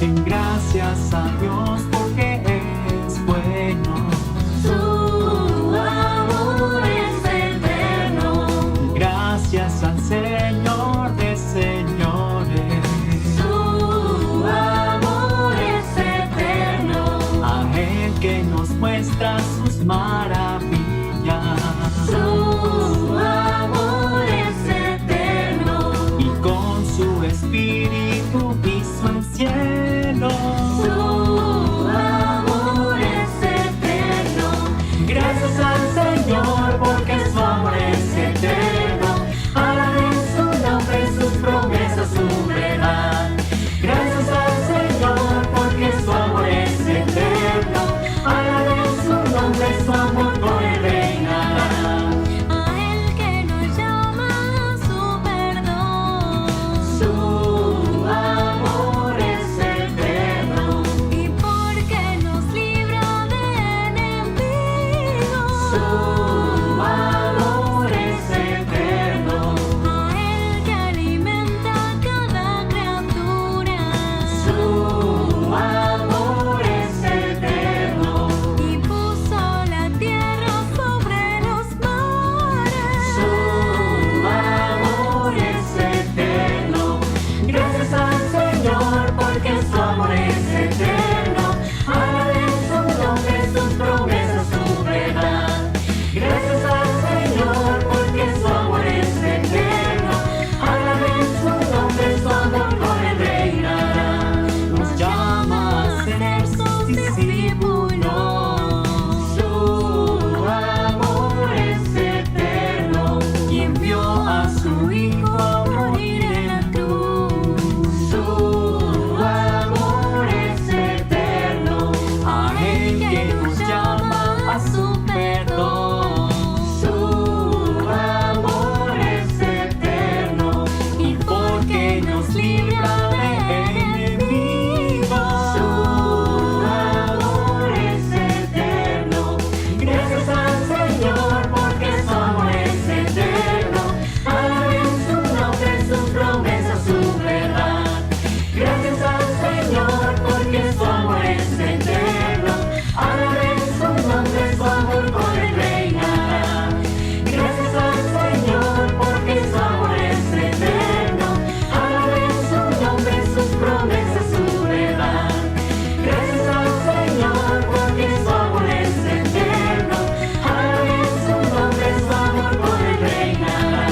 En gracias a Dios porque es bueno. Su amor es eterno. Gracias al Señor de señores. Su amor es eterno. A Él que nos muestra sus maravillas. Su amor es eterno. Y con su espíritu hizo el cielo. Su amor es eterno. Gracias al Señor porque su amor es eterno. Alaben su nombre, sus promesas, su verdad. Gracias al Señor porque su amor es eterno. Alaben su nombre, su amor por él reinará. A Él que nos llama a su perdón. Su amor es eterno. Y porque nos libra de enemigos. Su amor es eterno. A Él que alimenta a cada criatura. Su amor es eterno. Y puso la tierra sobre los mares. Su amor es eterno. Gracias al Señor porque su amor es eterno. Alaben su nombre, sus promesas, su verdad. Gracias al Señor porque su amor es eterno. Alaben su nombre, su amor por él reinará. Nos llama a ser sus discípulos. Su amor es eterno. Y envió a su Hijo a morir en la cruz. Su amor es eterno. A Él que nos llama a su perdón. Su amor es eterno. Y porque nos libra de enemigos. Su amor es eterno. Gracias al Señor porque su amor es eterno. Alaben su nombre, sus promesas, su verdad. Gracias al Señor porque su amor es eterno. Alaben su nombre, su amor por él reinará. Gracias al Señor porque su amor es eterno. Alaben su nombre, sus promesas, su verdad. Gracias al Señor porque su amor es eterno. Alaben su nombre, su amor por él reinará.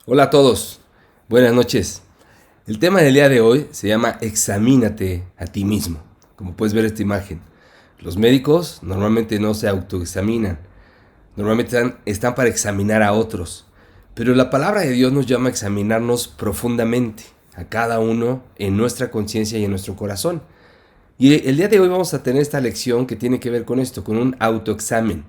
Hola a todos, buenas noches. El tema del día de hoy se llama Examínate a ti mismo. Como puedes ver esta imagen, los médicos normalmente no se autoexaminan, normalmente están para examinar a otros. Pero la palabra de Dios nos llama a examinarnos profundamente, a cada uno en nuestra conciencia y en nuestro corazón. Y el día de hoy vamos a tener esta lección que tiene que ver con esto, con un autoexamen,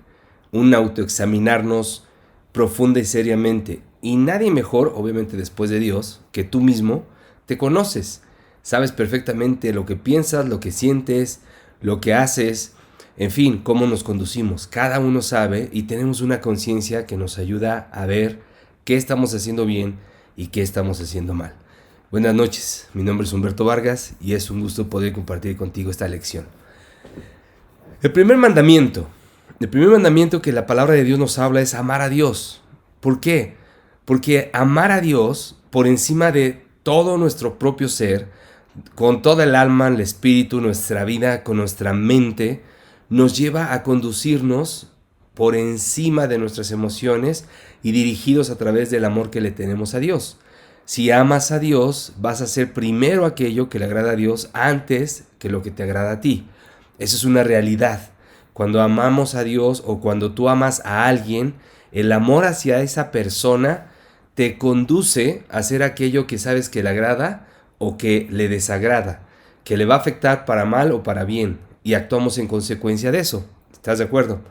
un autoexaminarnos profunda y seriamente. Y nadie mejor, obviamente después de Dios, que tú mismo. Te conoces, sabes perfectamente lo que piensas, lo que sientes, lo que haces, en fin, cómo nos conducimos. Cada uno sabe y tenemos una conciencia que nos ayuda a ver qué estamos haciendo bien y qué estamos haciendo mal. Buenas noches, mi nombre es Humberto Vargas y es un gusto poder compartir contigo esta lección. El primer mandamiento que la palabra de Dios nos habla es amar a Dios. ¿Por qué? Porque amar a Dios por encima de todo nuestro propio ser, con toda el alma, el espíritu, nuestra vida, con nuestra mente, nos lleva a conducirnos por encima de nuestras emociones y dirigidos a través del amor que le tenemos a Dios. Si amas a Dios, vas a hacer primero aquello que le agrada a Dios antes que lo que te agrada a ti. Eso es una realidad. Cuando amamos a Dios o cuando tú amas a alguien, el amor hacia esa persona te conduce a hacer aquello que sabes que le agrada o que le desagrada, que le va a afectar para mal o para bien, y actuamos en consecuencia de eso. ¿Estás de acuerdo?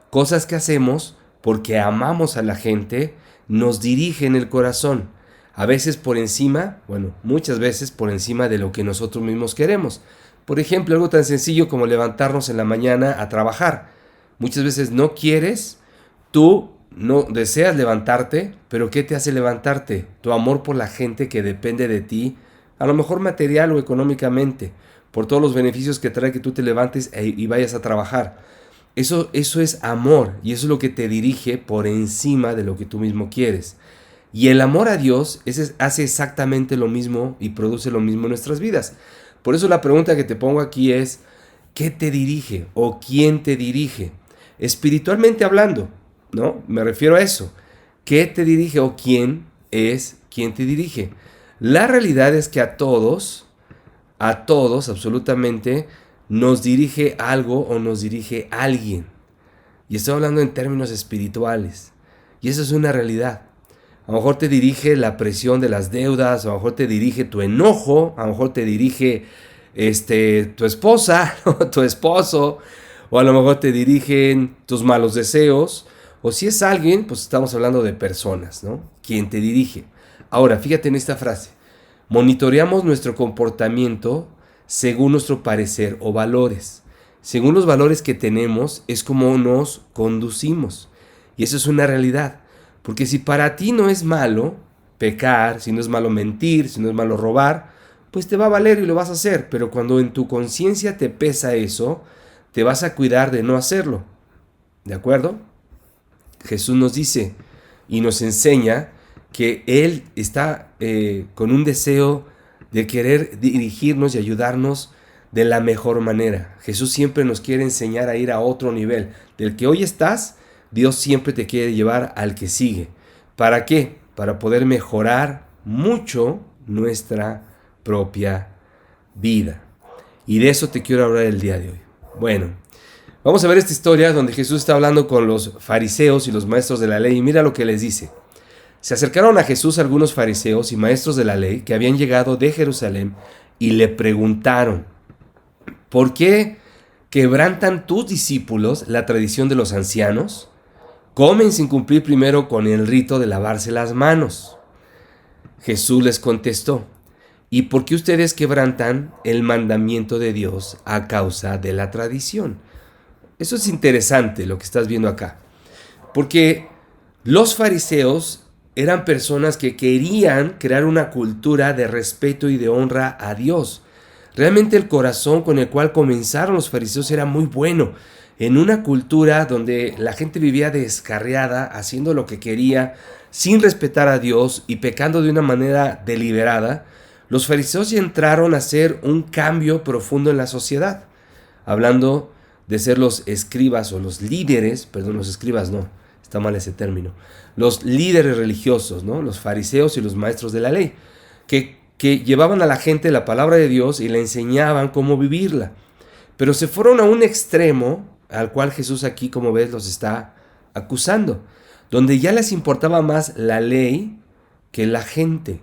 Cosas que hacemos porque amamos a la gente nos dirigen el corazón. A veces por encima, muchas veces por encima de lo que nosotros mismos queremos. Por ejemplo, algo tan sencillo como levantarnos en la mañana a trabajar. Muchas veces no quieres, tú no deseas levantarte, pero ¿qué te hace levantarte? Tu amor por la gente que depende de ti, a lo mejor material o económicamente, por todos los beneficios que trae que tú te levantes y vayas a trabajar. Eso es amor, y eso es lo que te dirige por encima de lo que tú mismo quieres. Y el amor a Dios hace exactamente lo mismo y produce lo mismo en nuestras vidas. Por eso la pregunta que te pongo aquí es, ¿qué te dirige o quién te dirige? Espiritualmente hablando, ¿no? Me refiero a eso. ¿Qué te dirige o quién es quien te dirige? La realidad es que a todos absolutamente, nos dirige algo o nos dirige alguien. Y estoy hablando en términos espirituales. Y eso es una realidad. A lo mejor te dirige la presión de las deudas, a lo mejor te dirige tu enojo, a lo mejor te dirige tu esposa, tu esposo, o a lo mejor te dirigen tus malos deseos, o si es alguien, pues estamos hablando de personas, ¿no? ¿Quién te dirige? Ahora, fíjate en esta frase. Monitoreamos nuestro comportamiento según nuestro parecer o valores. Según los valores que tenemos es como nos conducimos. Y eso es una realidad. Porque si para ti no es malo pecar, si no es malo mentir, si no es malo robar, pues te va a valer y lo vas a hacer. Pero cuando en tu conciencia te pesa eso, te vas a cuidar de no hacerlo. ¿De acuerdo? Jesús nos dice y nos enseña que Él está con un deseo de querer dirigirnos y ayudarnos de la mejor manera. Jesús siempre nos quiere enseñar a ir a otro nivel. Del que hoy estás, Dios siempre te quiere llevar al que sigue. ¿Para qué? Para poder mejorar mucho nuestra propia vida. Y de eso te quiero hablar el día de hoy. Bueno, vamos a ver esta historia donde Jesús está hablando con los fariseos y los maestros de la ley. Y mira lo que les dice. Se acercaron a Jesús algunos fariseos y maestros de la ley que habían llegado de Jerusalén y le preguntaron, ¿por qué quebrantan tus discípulos la tradición de los ancianos? Comen sin cumplir primero con el rito de lavarse las manos. Jesús les contestó, ¿y por qué ustedes quebrantan el mandamiento de Dios a causa de la tradición? Eso es interesante lo que estás viendo acá, porque los fariseos eran personas que querían crear una cultura de respeto y de honra a Dios. Realmente el corazón con el cual comenzaron los fariseos era muy bueno. En una cultura donde la gente vivía descarriada, haciendo lo que quería, sin respetar a Dios y pecando de una manera deliberada, los fariseos entraron a hacer un cambio profundo en la sociedad. Hablando de ser los escribas o los líderes, perdón, los escribas no, está mal ese término, los líderes religiosos, ¿no? Los fariseos y los maestros de la ley, que llevaban a la gente la palabra de Dios y le enseñaban cómo vivirla. Pero se fueron a un extremo al cual Jesús aquí, como ves, los está acusando, donde ya les importaba más la ley que la gente.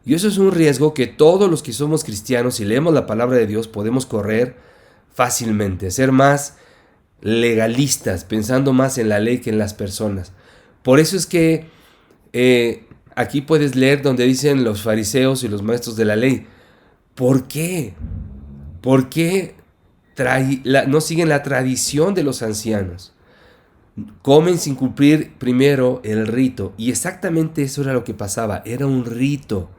Y eso es un riesgo que todos los que somos cristianos y leemos la palabra de Dios podemos correr fácilmente, ser más legalistas, pensando más en la ley que en las personas. Por eso es que aquí puedes leer donde dicen los fariseos y los maestros de la ley, ¿por qué? ¿Por qué no siguen la tradición de los ancianos? Comen sin cumplir primero el rito. Y exactamente eso era lo que pasaba, era un rito.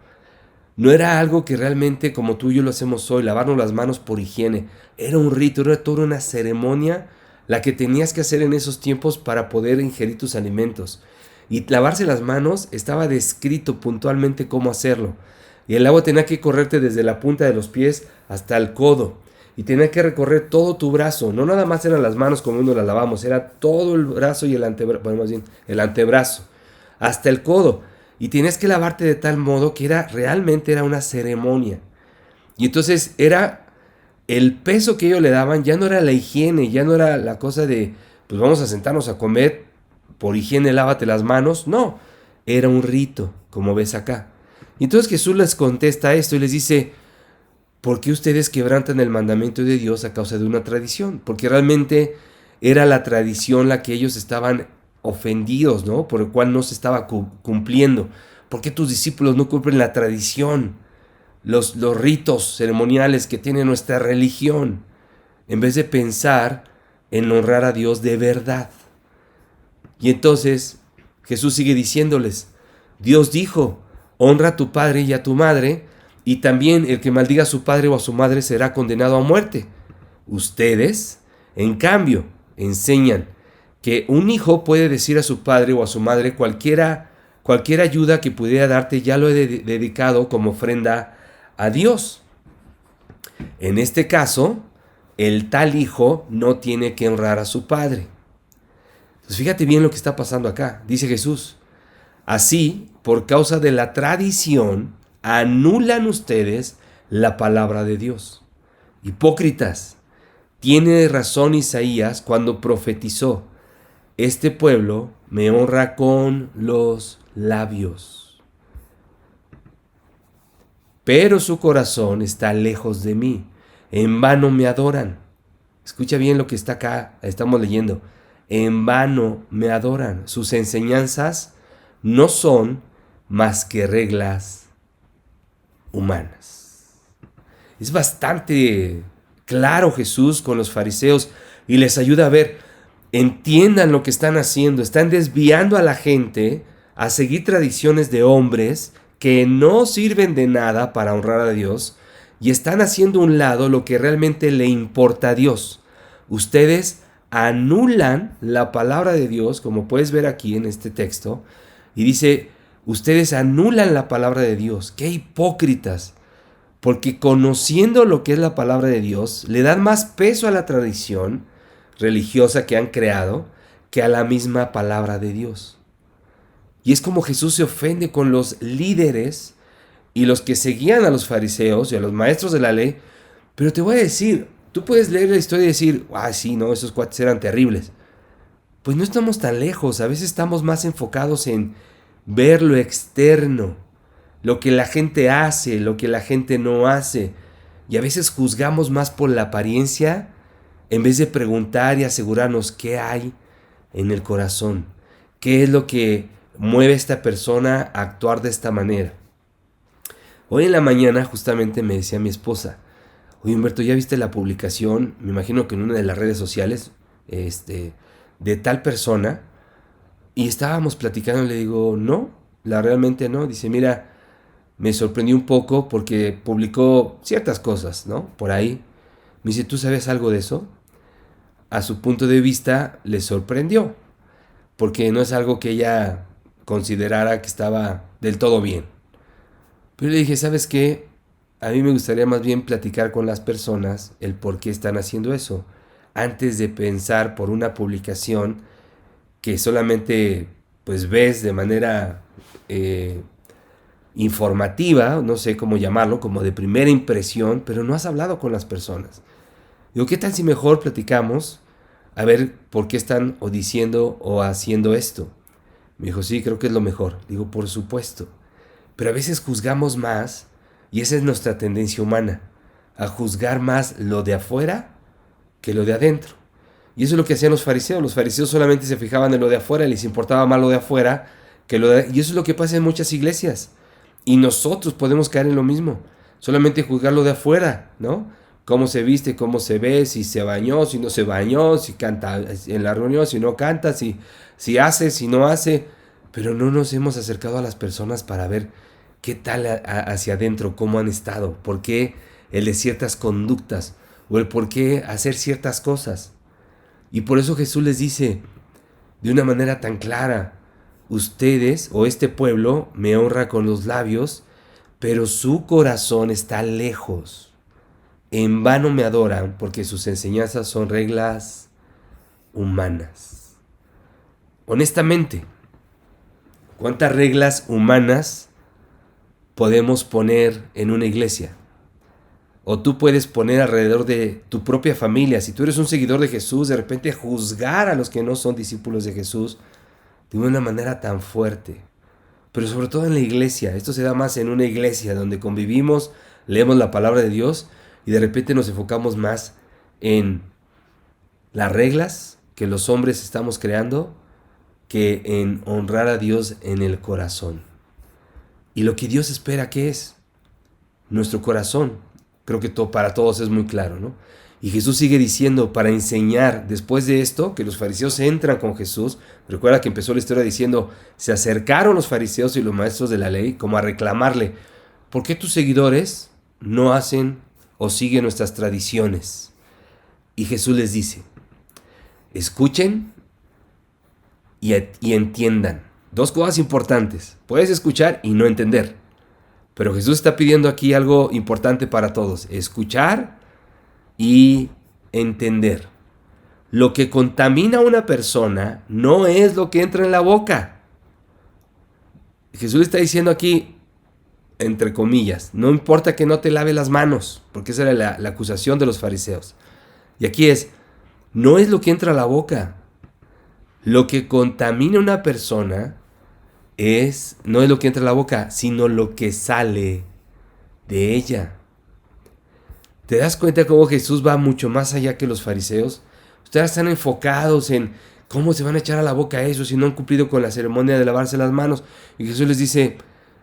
No era algo que realmente como tú y yo lo hacemos hoy, lavarnos las manos por higiene. Era un rito, era toda una ceremonia la que tenías que hacer en esos tiempos para poder ingerir tus alimentos. Y lavarse las manos estaba descrito puntualmente cómo hacerlo. Y el agua tenía que correrte desde la punta de los pies hasta el codo. Y tenía que recorrer todo tu brazo. No nada más eran las manos como uno las lavamos, era todo el brazo y el antebrazo, hasta el codo. Y tenías que lavarte de tal modo que realmente era una ceremonia. Y entonces era el peso que ellos le daban, ya no era la higiene, ya no era la cosa de, pues vamos a sentarnos a comer, por higiene lávate las manos. No, era un rito, como ves acá. Y entonces Jesús les contesta esto y les dice, ¿por qué ustedes quebrantan el mandamiento de Dios a causa de una tradición? Porque realmente era la tradición la que ellos estaban ofendidos, ¿no? Por el cual no se estaba cumpliendo. ¿Por qué tus discípulos no cumplen la tradición? los ritos ceremoniales que tiene nuestra religión, en vez de pensar en honrar a Dios de verdad. Y entonces Jesús sigue diciéndoles, Dios dijo, honra a tu padre y a tu madre, y también el que maldiga a su padre o a su madre será condenado a muerte. Ustedes, en cambio, enseñan que un hijo puede decir a su padre o a su madre, cualquier ayuda que pudiera darte ya lo he dedicado como ofrenda a Dios. En este caso, el tal hijo no tiene que honrar a su padre. Entonces fíjate bien lo que está pasando acá. Dice Jesús, así, por causa de la tradición, anulan ustedes la palabra de Dios. Hipócritas, tiene razón Isaías cuando profetizó, este pueblo me honra con los labios, pero su corazón está lejos de mí. En vano me adoran. Escucha bien lo que está acá, estamos leyendo. En vano me adoran. Sus enseñanzas no son más que reglas humanas. Es bastante claro Jesús con los fariseos y les ayuda a ver, entiendan lo que están haciendo. Están desviando a la gente a seguir tradiciones de hombres que no sirven de nada para honrar a Dios y están haciendo a un lado lo que realmente le importa a Dios. Ustedes anulan la palabra de Dios, como puedes ver aquí en este texto, y dice, ustedes anulan la palabra de Dios. ¡Qué hipócritas! Porque conociendo lo que es la palabra de Dios, le dan más peso a la tradición religiosa que han creado que a la misma palabra de Dios. Y es como Jesús se ofende con los líderes y los que seguían a los fariseos y a los maestros de la ley. Pero te voy a decir, tú puedes leer la historia y decir, sí, no, esos cuates eran terribles. Pues no estamos tan lejos, a veces estamos más enfocados en ver lo externo, lo que la gente hace, lo que la gente no hace. Y a veces juzgamos más por la apariencia en vez de preguntar y asegurarnos qué hay en el corazón. ¿Qué es lo que mueve a esta persona a actuar de esta manera? Hoy en la mañana justamente me decía mi esposa, oye Humberto, ¿ya viste la publicación? Me imagino que en una de las redes sociales, de tal persona. Y estábamos platicando, le digo, no, realmente no. Dice, mira, me sorprendió un poco porque publicó ciertas cosas, ¿no? Por ahí. Me dice, ¿tú sabes algo de eso? A su punto de vista le sorprendió, porque no es algo que ella considerara que estaba del todo bien. Pero le dije, ¿sabes qué? A mí me gustaría más bien platicar con las personas el por qué están haciendo eso, antes de pensar por una publicación que solamente pues ves de manera informativa, no sé cómo llamarlo, como de primera impresión, pero no has hablado con las personas. Digo, ¿qué tal si mejor platicamos a ver por qué están o diciendo o haciendo esto? Me dijo, sí, creo que es lo mejor. Digo, por supuesto. Pero a veces juzgamos más, y esa es nuestra tendencia humana, a juzgar más lo de afuera que lo de adentro. Y eso es lo que hacían los fariseos. Los fariseos solamente se fijaban en lo de afuera, les importaba más lo de afuera que lo de... Y eso es lo que pasa en muchas iglesias. Y nosotros podemos caer en lo mismo. Solamente juzgar lo de afuera, ¿no? Cómo se viste, cómo se ve, si se bañó, si no se bañó, si canta en la reunión, si no canta, si hace, si no hace. Pero no nos hemos acercado a las personas para ver qué tal hacia adentro, cómo han estado, por qué el de ciertas conductas o el por qué hacer ciertas cosas. Y por eso Jesús les dice de una manera tan clara, ustedes o este pueblo me honra con los labios, pero su corazón está lejos. En vano me adoran porque sus enseñanzas son reglas humanas. Honestamente, ¿cuántas reglas humanas podemos poner en una iglesia? O tú puedes poner alrededor de tu propia familia. Si tú eres un seguidor de Jesús, de repente juzgar a los que no son discípulos de Jesús de una manera tan fuerte. Pero sobre todo en la iglesia. Esto se da más en una iglesia donde convivimos, leemos la palabra de Dios y de repente nos enfocamos más en las reglas que los hombres estamos creando que en honrar a Dios en el corazón. Y lo que Dios espera, ¿qué es? nuestro corazón. Creo que para todos es muy claro, ¿no? Y Jesús sigue diciendo, para enseñar, después de esto, que los fariseos entran con Jesús. Recuerda que empezó la historia diciendo, se acercaron los fariseos y los maestros de la ley como a reclamarle, ¿por qué tus seguidores no hacen o siguen nuestras tradiciones? Y Jesús les dice, escuchen y entiendan. Dos cosas importantes. Puedes escuchar y no entender. Pero Jesús está pidiendo aquí algo importante para todos. Escuchar y entender. Lo que contamina a una persona no es lo que entra en la boca. Jesús está diciendo aquí, entre comillas, no importa que no te lave las manos, porque esa era la acusación de los fariseos. Y aquí no es lo que entra a la boca. Lo que contamina a una persona no es lo que entra a la boca, sino lo que sale de ella. ¿Te das cuenta cómo Jesús va mucho más allá que los fariseos? Ustedes están enfocados en cómo se van a echar a la boca eso si no han cumplido con la ceremonia de lavarse las manos. Y Jesús les dice,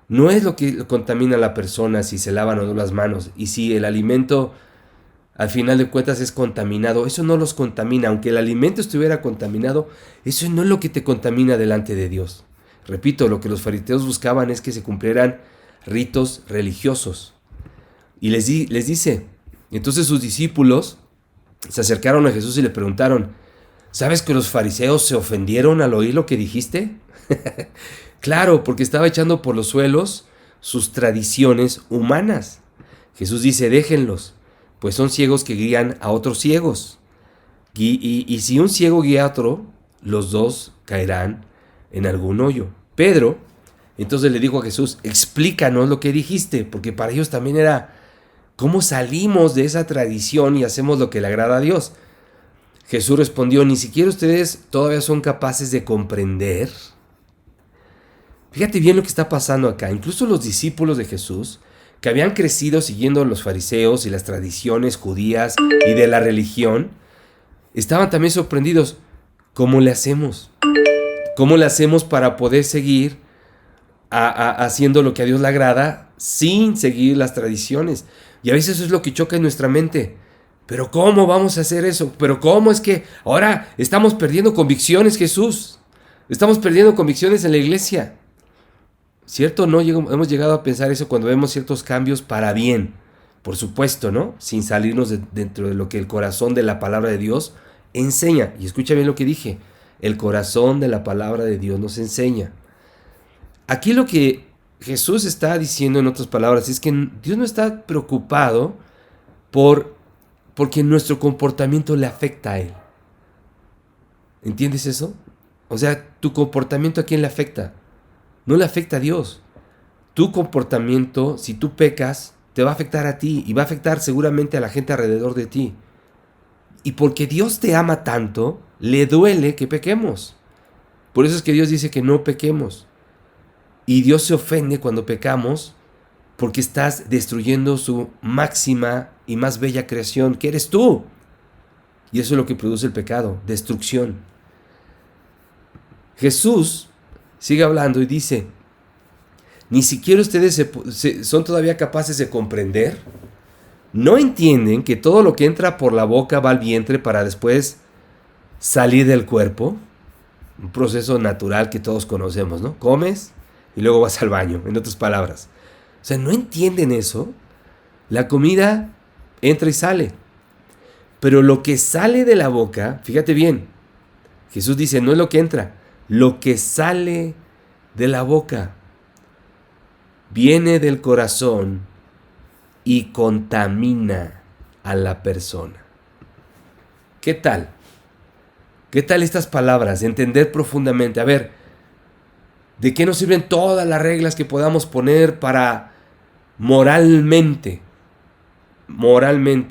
no es lo que contamina a la persona si se lavan o no las manos. Y si el alimento al final de cuentas es contaminado, eso no los contamina. Aunque el alimento estuviera contaminado, eso no es lo que te contamina delante de Dios. Repito, lo que los fariseos buscaban es que se cumplieran ritos religiosos. Y les dice, entonces sus discípulos se acercaron a Jesús y le preguntaron, ¿sabes que los fariseos se ofendieron al oír lo que dijiste? Claro, porque estaba echando por los suelos sus tradiciones humanas. Jesús dice, déjenlos, pues son ciegos que guían a otros ciegos. Y si un ciego guía a otro, los dos caerán en algún hoyo. Pedro entonces le dijo a Jesús, explícanos lo que dijiste, porque para ellos también era, ¿cómo salimos de esa tradición y hacemos lo que le agrada a Dios? Jesús respondió, ni siquiera ustedes todavía son capaces de comprender. Fíjate bien lo que está pasando acá. Incluso los discípulos de Jesús, que habían crecido siguiendo a los fariseos y las tradiciones judías y de la religión, estaban también sorprendidos. ¿Cómo le hacemos? ¿Cómo le hacemos para poder seguir haciendo lo que a Dios le agrada sin seguir las tradiciones? Y a veces eso es lo que choca en nuestra mente. ¿Pero cómo vamos a hacer eso? ¿Pero cómo es que ahora estamos perdiendo convicciones, Jesús? Estamos perdiendo convicciones en la iglesia. ¿Cierto? No hemos llegado a pensar eso cuando vemos ciertos cambios para bien. Por supuesto, ¿no? Sin salirnos dentro de lo que el corazón de la palabra de Dios enseña. Y escucha bien lo que dije. El corazón de la palabra de Dios nos enseña. Aquí lo que Jesús está diciendo, en otras palabras, es que Dios no está preocupado porque nuestro comportamiento le afecta a Él. ¿Entiendes eso? O sea, tu comportamiento, ¿a quién le afecta? No le afecta a Dios. Tu comportamiento, si tú pecas, te va a afectar a ti y va a afectar seguramente a la gente alrededor de ti. Y porque Dios te ama tanto, le duele que pequemos. Por eso es que Dios dice que no pequemos. Y Dios se ofende cuando pecamos porque estás destruyendo su máxima y más bella creación, que eres tú. Y eso es lo que produce el pecado, destrucción. Jesús sigue hablando y dice, ni siquiera ustedes son todavía capaces de comprender. ¿No entienden que todo lo que entra por la boca va al vientre para después salir del cuerpo? Un proceso natural que todos conocemos, ¿no? Comes y luego vas al baño, en otras palabras. O sea, ¿no entienden eso? La comida entra y sale. Pero lo que sale de la boca, fíjate bien, Jesús dice, no es lo que entra, lo que sale de la boca viene del corazón y contamina a la persona. ¿Qué tal? ¿Qué tal estas palabras? Entender profundamente. A ver, ¿de qué nos sirven todas las reglas que podamos poner para moralmente,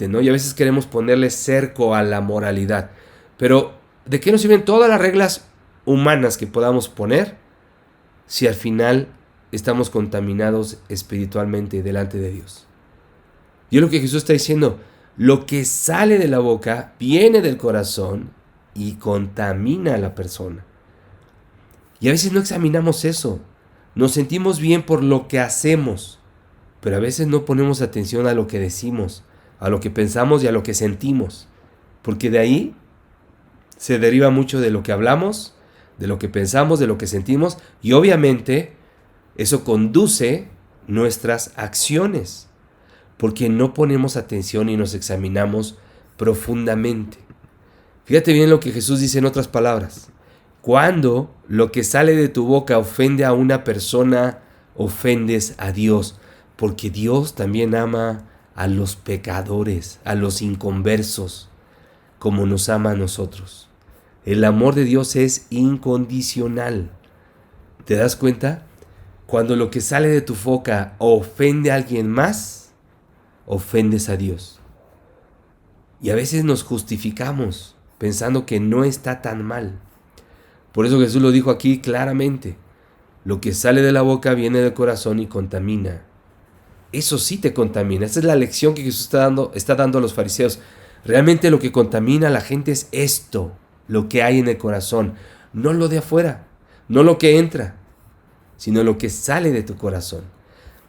¿no? Y a veces queremos ponerle cerco a la moralidad. Pero, ¿de qué nos sirven todas las reglas humanas que podamos poner si al final estamos contaminados espiritualmente delante de Dios? Y es lo que Jesús está diciendo. Lo que sale de la boca viene del corazón y contamina a la persona. Y a veces no examinamos eso. Nos sentimos bien por lo que hacemos, pero a veces no ponemos atención a lo que decimos, a lo que pensamos y a lo que sentimos, porque de ahí se deriva mucho de lo que hablamos, de lo que pensamos, de lo que sentimos, y obviamente eso conduce nuestras acciones, porque no ponemos atención y nos examinamos profundamente. Fíjate bien lo que Jesús dice en otras palabras. Cuando lo que sale de tu boca ofende a una persona, ofendes a Dios, porque Dios también ama a los pecadores, a los inconversos, como nos ama a nosotros. El amor de Dios es incondicional. ¿Te das cuenta? Cuando lo que sale de tu boca ofende a alguien más, ofendes a Dios. Y a veces nos justificamos pensando que no está tan mal. Por eso Jesús lo dijo aquí claramente. Lo que sale de la boca viene del corazón y contamina. Eso sí te contamina. Esa es la lección que Jesús está dando a los fariseos. Realmente lo que contamina a la gente es esto, lo que hay en el corazón. No lo de afuera, no lo que entra, sino lo que sale de tu corazón.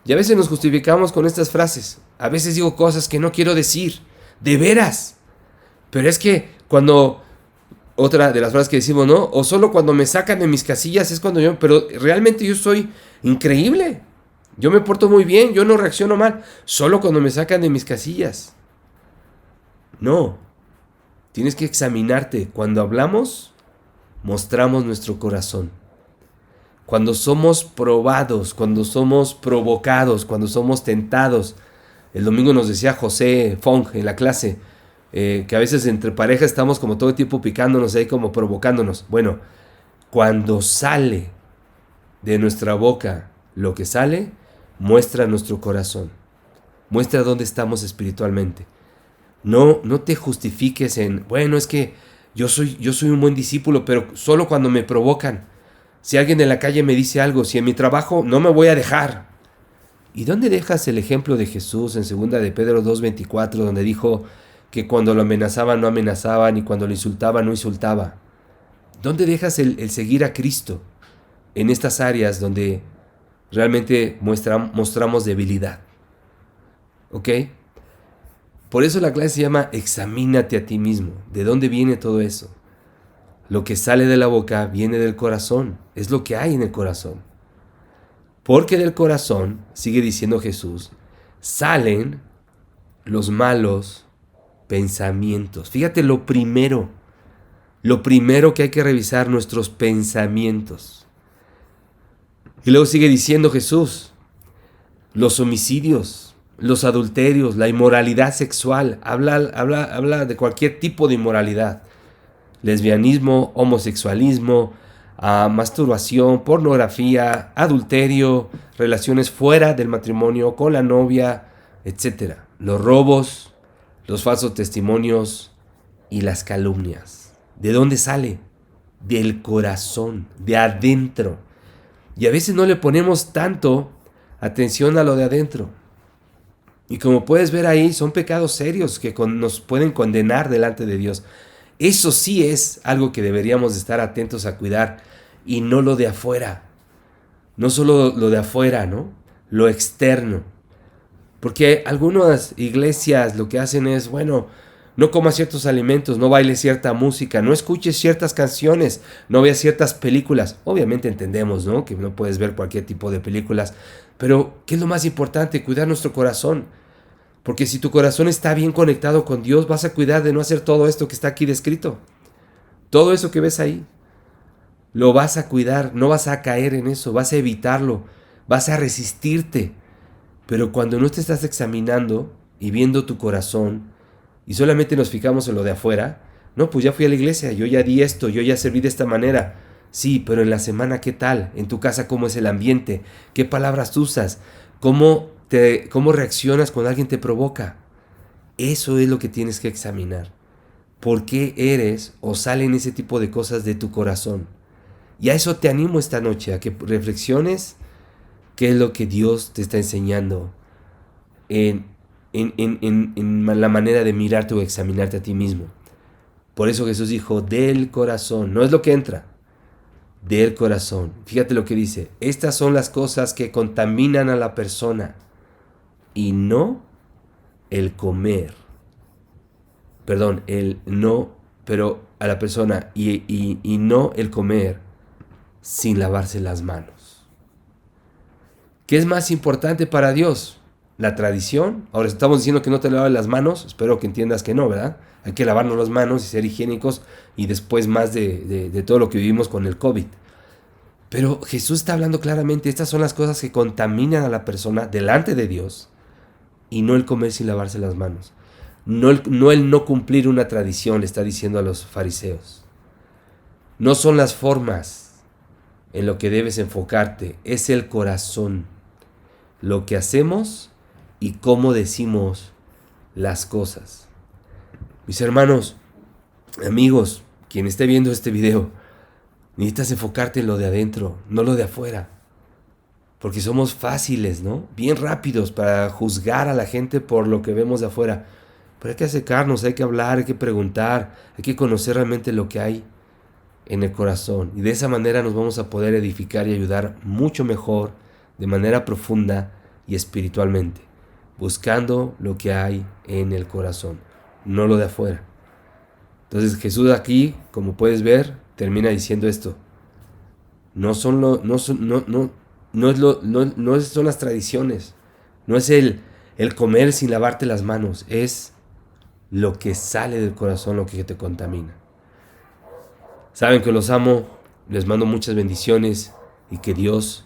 Y a veces nos justificamos con estas frases. A veces digo cosas que no quiero decir. De veras. Pero es que cuando... Otra de las frases que decimos, ¿no? O solo cuando me sacan de mis casillas es cuando yo... Pero realmente yo soy increíble. Yo me porto muy bien, yo no reacciono mal. Solo cuando me sacan de mis casillas. No. Tienes que examinarte. Cuando hablamos, mostramos nuestro corazón. Cuando somos probados, cuando somos provocados, cuando somos tentados. El domingo nos decía José Fong en la clase, que a veces entre pareja estamos como todo el tiempo picándonos ahí, como provocándonos. Bueno, cuando sale de nuestra boca lo que sale, muestra nuestro corazón. Muestra dónde estamos espiritualmente. No te justifiques en, bueno, es que yo soy un buen discípulo, pero solo cuando me provocan. Si alguien en la calle me dice algo, si en mi trabajo, no me voy a dejar. ¿Y dónde dejas el ejemplo de Jesús en 2 de Pedro 2:24, donde dijo que cuando lo amenazaban no amenazaban y cuando lo insultaban no insultaba? ¿Dónde dejas el seguir a Cristo en estas áreas donde realmente mostramos debilidad? ¿Ok? Por eso la clase se llama Examínate a ti mismo. ¿De dónde viene todo eso? Lo que sale de la boca viene del corazón. Es lo que hay en el corazón. Porque del corazón, sigue diciendo Jesús, salen los malos pensamientos. Fíjate lo primero que hay que revisar, nuestros pensamientos. Y luego sigue diciendo Jesús, los homicidios, los adulterios, la inmoralidad sexual, habla de cualquier tipo de inmoralidad, lesbianismo, homosexualismo, masturbación, pornografía, adulterio, relaciones fuera del matrimonio con la novia, etc. Los robos, los falsos testimonios y las calumnias. ¿De dónde sale? Del corazón, de adentro. Y a veces no le ponemos tanto atención a lo de adentro. Y como puedes ver ahí, son pecados serios que nos pueden condenar delante de Dios. Eso sí es algo que deberíamos estar atentos a cuidar, y no lo de afuera. No solo lo de afuera, ¿no? Lo externo. Porque algunas iglesias lo que hacen es, bueno, no comas ciertos alimentos, no bailes cierta música, no escuches ciertas canciones, no veas ciertas películas. Obviamente entendemos, ¿no?, que no puedes ver cualquier tipo de películas, pero ¿qué es lo más importante? Cuidar nuestro corazón. Porque si tu corazón está bien conectado con Dios, vas a cuidar de no hacer todo esto que está aquí descrito. Todo eso que ves ahí, lo vas a cuidar, no vas a caer en eso, vas a evitarlo, vas a resistirte. Pero cuando no te estás examinando y viendo tu corazón y solamente nos fijamos en lo de afuera, no, pues ya fui a la iglesia, yo ya di esto, yo ya serví de esta manera. Sí, pero en la semana, ¿qué tal? En tu casa, ¿cómo es el ambiente? ¿Qué palabras usas? ¿Cómo reaccionas cuando alguien te provoca? Eso es lo que tienes que examinar. ¿Por qué eres o salen ese tipo de cosas de tu corazón? Y a eso te animo esta noche, a que reflexiones qué es lo que Dios te está enseñando en la manera de mirarte o examinarte a ti mismo. Por eso Jesús dijo, del corazón, no es lo que entra, del corazón. Fíjate lo que dice, estas son las cosas que contaminan a la persona. y no el comer. Perdón, el no, pero a la persona y no el comer sin lavarse las manos. ¿Qué es más importante para Dios? ¿La tradición? Ahora estamos diciendo que no te laves las manos, espero que entiendas que no, ¿verdad? Hay que lavarnos las manos y ser higiénicos y después más de todo lo que vivimos con el COVID. Pero Jesús está hablando claramente, estas son las cosas que contaminan a la persona delante de Dios y no el comer sin lavarse las manos. No el no cumplir una tradición, le está diciendo a los fariseos. No son las formas en lo que debes enfocarte, es el corazón, lo que hacemos y cómo decimos las cosas. Mis hermanos, amigos, quien esté viendo este video, necesitas enfocarte en lo de adentro, no lo de afuera. Porque somos fáciles, ¿no? Bien rápidos para juzgar a la gente por lo que vemos de afuera. Pero hay que acercarnos, hay que hablar, hay que preguntar, hay que conocer realmente lo que hay en el corazón. Y de esa manera nos vamos a poder edificar y ayudar mucho mejor, de manera profunda y espiritualmente, buscando lo que hay en el corazón, no lo de afuera. Entonces Jesús aquí, como puedes ver, termina diciendo esto. No son las tradiciones, no es el comer sin lavarte las manos, es lo que sale del corazón lo que te contamina. Saben que los amo, les mando muchas bendiciones y que Dios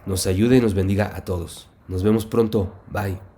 nos ayude y nos bendiga a todos. Nos vemos pronto, bye.